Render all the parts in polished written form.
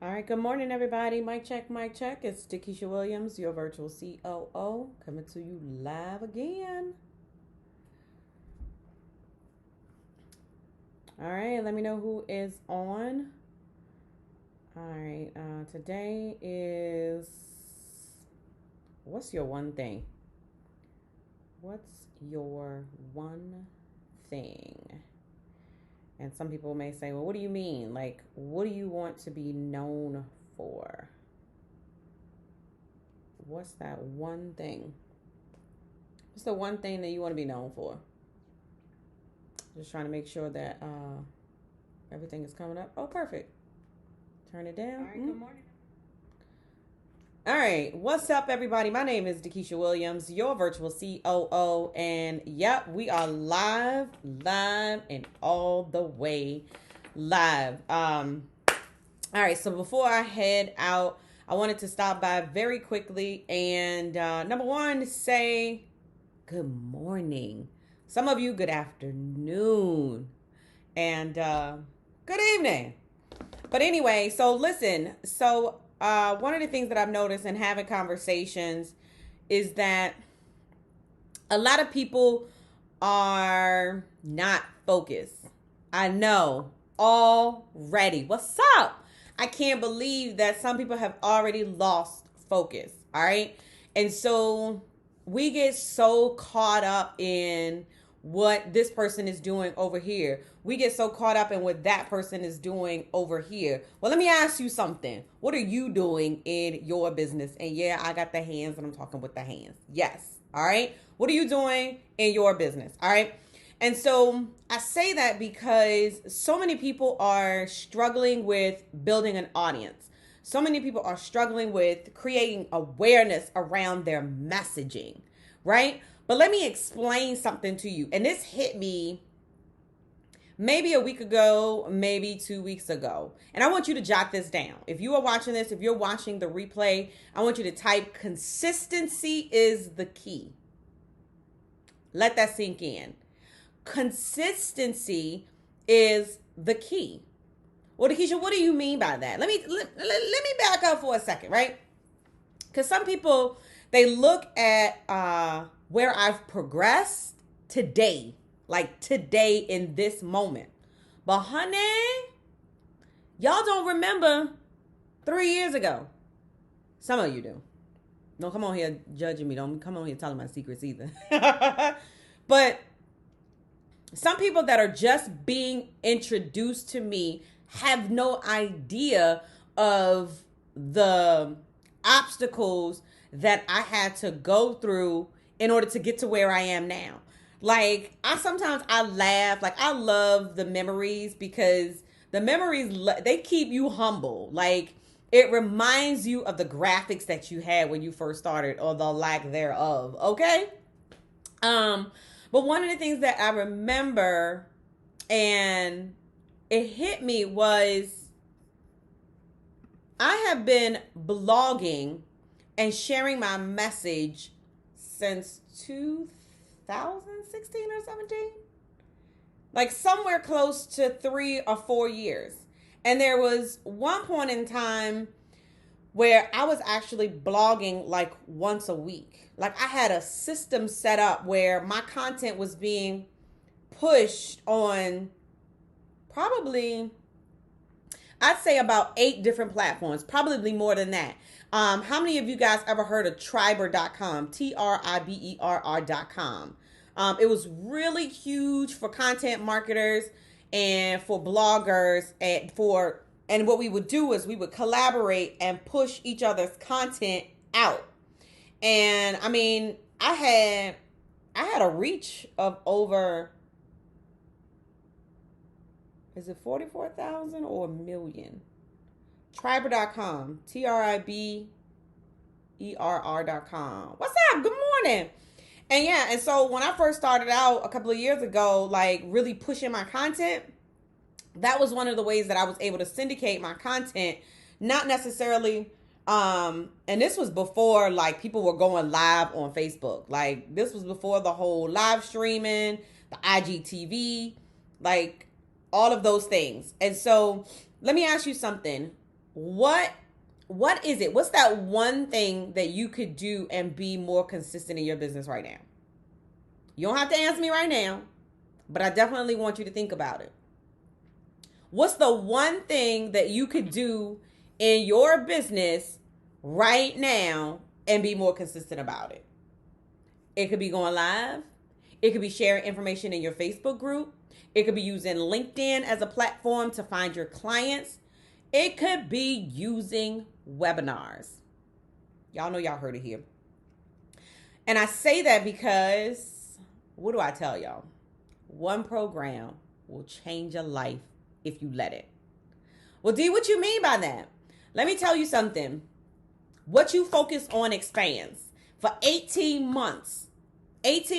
All right, good morning, everybody. Mic check, mic check. It's Keisha Williams, your virtual COO, coming to you live again. All right, let me know who is on. All right, today is what's your one thing? What's your one thing? And some people may say, well, what do you mean? Like, what do you want to be known for? What's that one thing? What's the one thing that you want to be known for? Just trying to make sure that everything is coming up. Oh, perfect. Turn it down. All right, good morning. All right, what's up, everybody? My name is Keisha Williams, your virtual COO, and yep, we are live, and all the way live. All right, so before I head out, I wanted to stop by very quickly and number one, say good morning. Some of you, good afternoon, and good evening. But anyway, so listen, one of the things that I've noticed in having conversations is that a lot of people are not focused. I know already. What's up? I can't believe that some people have already lost focus. All right. And so we get so caught up in what this person is doing over here. We get so caught up in what that person is doing over here. Well, let me ask you something. What are you doing in your business? And yeah, I got the hands and I'm talking with the hands. Yes. All right. What are you doing in your business? All right. And so I say that because so many people are struggling with building an audience. So many people are struggling with creating awareness around their messaging, right? But let me explain something to you. And this hit me maybe a week ago, maybe 2 weeks ago. And I want you to jot this down. If you are watching this, if you're watching the replay, I want you to type consistency is the key. Let that sink in. Consistency is the key. Well, Keisha, what do you mean by that? Let me back up for a second, right? Because some people, they look at where I've progressed today, like today in this moment. But honey, y'all don't remember 3 years ago. Some of you do. Don't come on here judging me. Don't come on here telling my secrets either. But some people that are just being introduced to me have no idea of the obstacles that I had to go through in order to get to where I am now. Like, I laugh. Like, I love the memories because the memories, they keep you humble. Like, it reminds you of the graphics that you had when you first started or the lack thereof. Okay? But one of the things that I remember and it hit me was I have been blogging and sharing my message since 2016 or 17. Like somewhere close to 3 or 4 years. And there was one point in time where I was actually blogging like once a week. Like I had a system set up where my content was being pushed on probably, I'd say about 8 different platforms, probably more than that. How many of you guys ever heard of Triber.com? Triber.com. It was really huge for content marketers and for bloggers and what we would do is we would collaborate and push each other's content out. And I mean, I had a reach of over, is it 44,000 or a million? Triber.com. Triberr.com. What's up? Good morning. And yeah, and so when I first started out a couple of years ago, like really pushing my content, that was one of the ways that I was able to syndicate my content. Not necessarily, and this was before like people were going live on Facebook. Like this was before the whole live streaming, the IGTV, like all of those things. And so let me ask you something. what is it? What's that one thing that you could do and be more consistent in your business right now? You don't have to answer me right now, but I definitely want you to think about it. What's the one thing that you could do in your business right now and be more consistent about it? It could be going live. It could be sharing information in your Facebook group. It could be using LinkedIn as a platform to find your clients. It could be using webinars. Y'all know y'all heard it here. And I say that because, what do I tell y'all? One program will change your life if you let it. Well, D, what you mean by that? Let me tell you something. What you focus on expands. For 18 months, I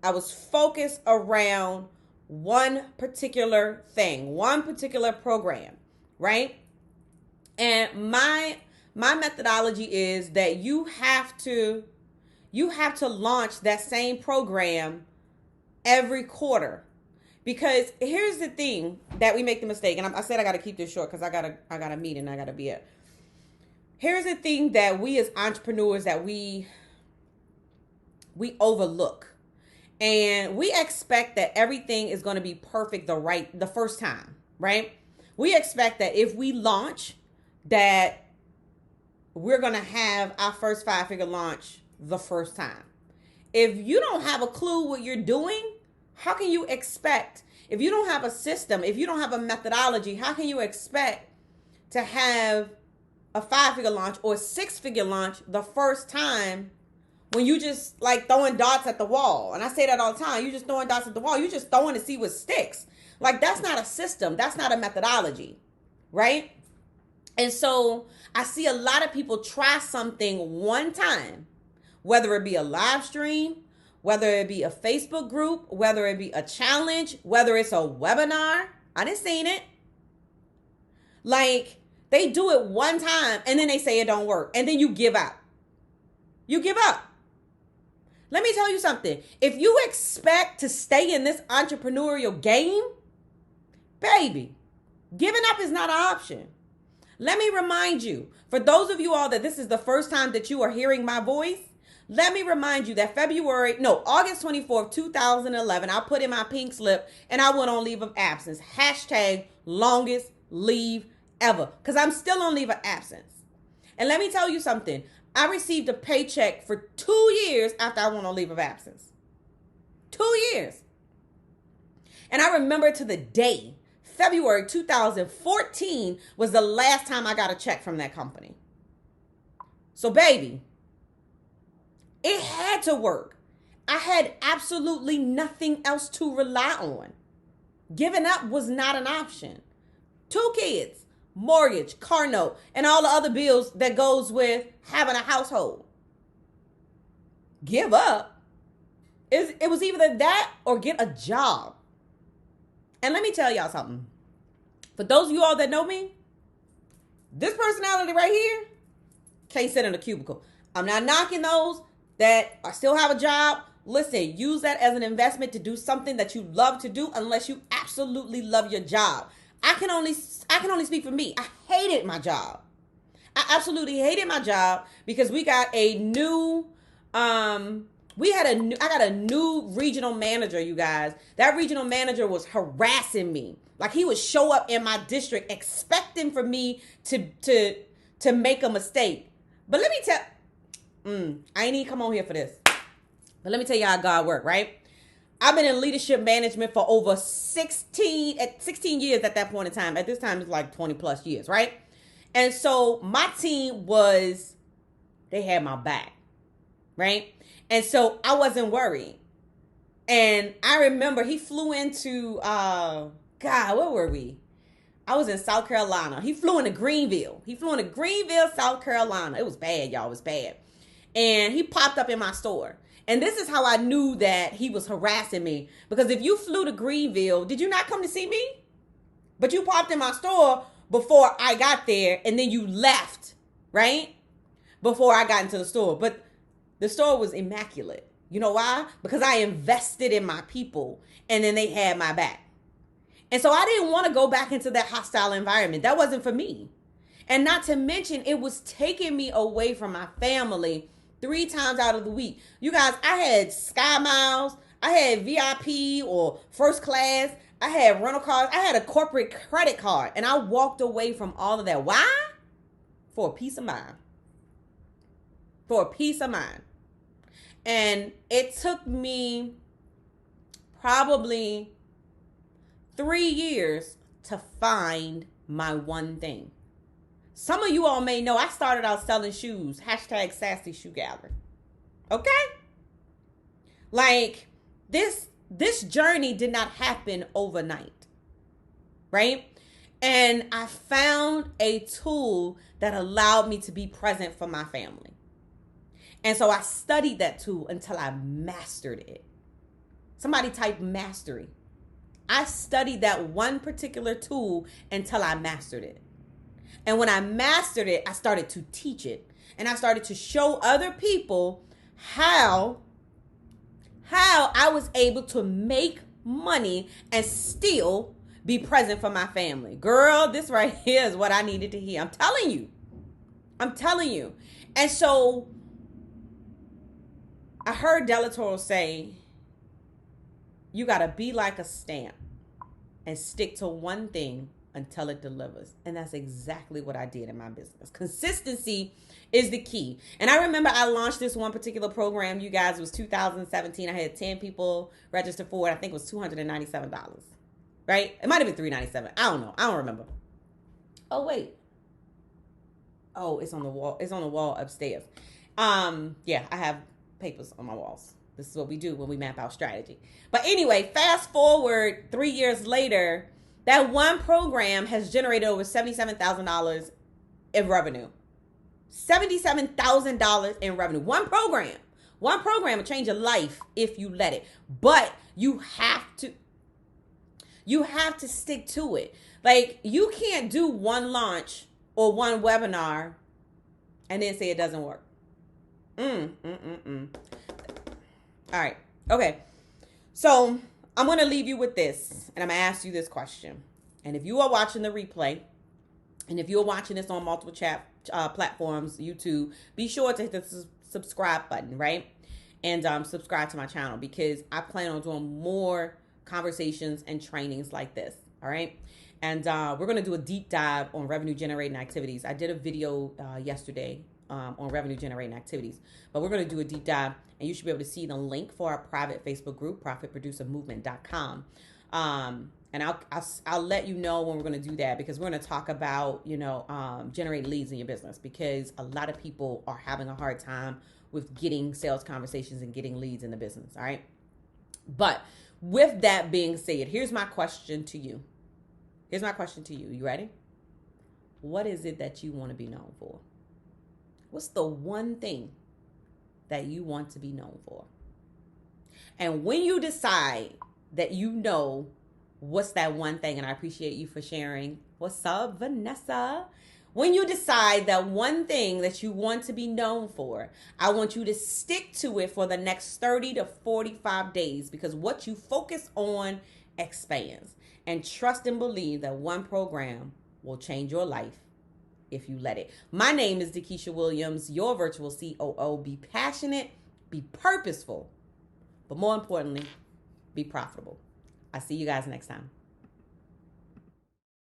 was focused around one particular thing, one particular program, right? And my methodology is that you have to launch that same program every quarter. Because here's the thing that we make the mistake, and I said I got to keep this short because I got a meeting I got to be at. Here's the thing that we as entrepreneurs that we overlook. And we expect that everything is going to be perfect the first time, right? We expect that if we launch, that we're going to have our first 5-figure launch the first time. If you don't have a clue what you're doing, how can you expect, if you don't have a system, if you don't have a methodology, how can you expect to have a 5-figure launch or a 6-figure launch the first time when you just like throwing darts at the wall? And I say that all the time. You just throwing darts at the wall. You just throwing to see what sticks. Like, that's not a system. That's not a methodology, right? And so I see a lot of people try something one time, whether it be a live stream, whether it be a Facebook group, whether it be a challenge, whether it's a webinar. I done seen it. Like, they do it one time and then they say it don't work. And then you give up. You give up. Let me tell you something. If you expect to stay in this entrepreneurial game, baby, giving up is not an option. Let me remind you, for those of you all that this is the first time that you are hearing my voice, let me remind you that August 24th, 2011, I put in my pink slip and I went on leave of absence. #longest leave ever. Because I'm still on leave of absence. And let me tell you something. I received a paycheck for 2 years after I went on leave of absence. 2 years. And I remember to the day, February 2014 was the last time I got a check from that company. So baby, it had to work. I had absolutely nothing else to rely on. Giving up was not an option. 2 kids, mortgage, car note, and all the other bills that goes with having a household. Give up? It was either that or get a job. And let me tell y'all something. For those of you all that know me, this personality right here can't sit in a cubicle. I'm not knocking those that still have a job. Listen, use that as an investment to do something that you love to do unless you absolutely love your job. I can only speak for me. I hated my job. I absolutely hated my job because we got a new, I got a new regional manager, you guys. That regional manager was harassing me. Like, he would show up in my district expecting for me to make a mistake. But let me tell, I ain't even come on here for this. But let me tell you how God worked, right? I've been in leadership management for over 16 years at that point in time. At this time, it's like 20 plus years, right? And so my team they had my back, right? And so I wasn't worried. And I remember he flew into, where were we? I was in South Carolina. He flew into Greenville. South Carolina. It was bad, y'all. It was bad. And he popped up in my store. And this is how I knew that he was harassing me. Because if you flew to Greenville, did you not come to see me? But you popped in my store before I got there, and then you left, right? Before I got into the store. But the store was immaculate. You know why? Because I invested in my people, and then they had my back. And so I didn't want to go back into that hostile environment. That wasn't for me. And not to mention, it was taking me away from my family 3 times out of the week. You guys, I had Sky Miles, I had VIP or first class, I had rental cars, I had a corporate credit card, and I walked away from all of that. Why? For a peace of mind. For a peace of mind. And it took me probably 3 years to find my one thing. Some of you all may know I started out selling shoes. Hashtag sassy shoe gathering. Okay? Like this journey did not happen overnight. Right? And I found a tool that allowed me to be present for my family. And so I studied that tool until I mastered it. Somebody type mastery. I studied that one particular tool until I mastered it. And when I mastered it, I started to teach it. And I started to show other people how I was able to make money and still be present for my family. Girl, this right here is what I needed to hear. I'm telling you. And so I heard Delatoro say, you got to be like a stamp and stick to one thing until it delivers. And that's exactly what I did in my business. Consistency is the key. And I remember I launched this one particular program, you guys, it was 2017. I had 10 people register for it. I think it was $297, right? It might have been $397. I don't know. I don't remember. Oh, wait. Oh, it's on the wall. It's on the wall upstairs. Yeah, I have papers on my walls. This is what we do when we map out strategy. But anyway, fast forward 3 years later, that one program has generated over $77,000 in revenue. $77,000 in revenue. One program will change your life if you let it. But you have to stick to it. Like, you can't do one launch or one webinar and then say it doesn't work. All right. Okay. So I'm going to leave you with this, and I'm going to ask you this question. And if you are watching the replay, and if you're watching this on multiple chat platforms, YouTube, be sure to hit the subscribe button, right? And subscribe to my channel, because I plan on doing more conversations and trainings like this. All right. And we're going to do a deep dive on revenue generating activities. I did a video yesterday on revenue generating activities, but we're going to do a deep dive, and you should be able to see the link for our private Facebook group, profitproducermovement.com. And I'll let you know when we're going to do that, because we're going to talk about, generating leads in your business, because a lot of people are having a hard time with getting sales conversations and getting leads in the business. All right. But with that being said, here's my question to you. You ready? What is it that you want to be known for? What's the one thing that you want to be known for? And when you decide that you know what's that one thing, and I appreciate you for sharing. What's up, Vanessa? When you decide that one thing that you want to be known for, I want you to stick to it for the next 30 to 45 days, because what you focus on expands. And trust and believe that one program will change your life if you let it. My name is Dakisha Williams, your virtual COO. Be passionate, be purposeful, but more importantly, be profitable. I'll see you guys next time.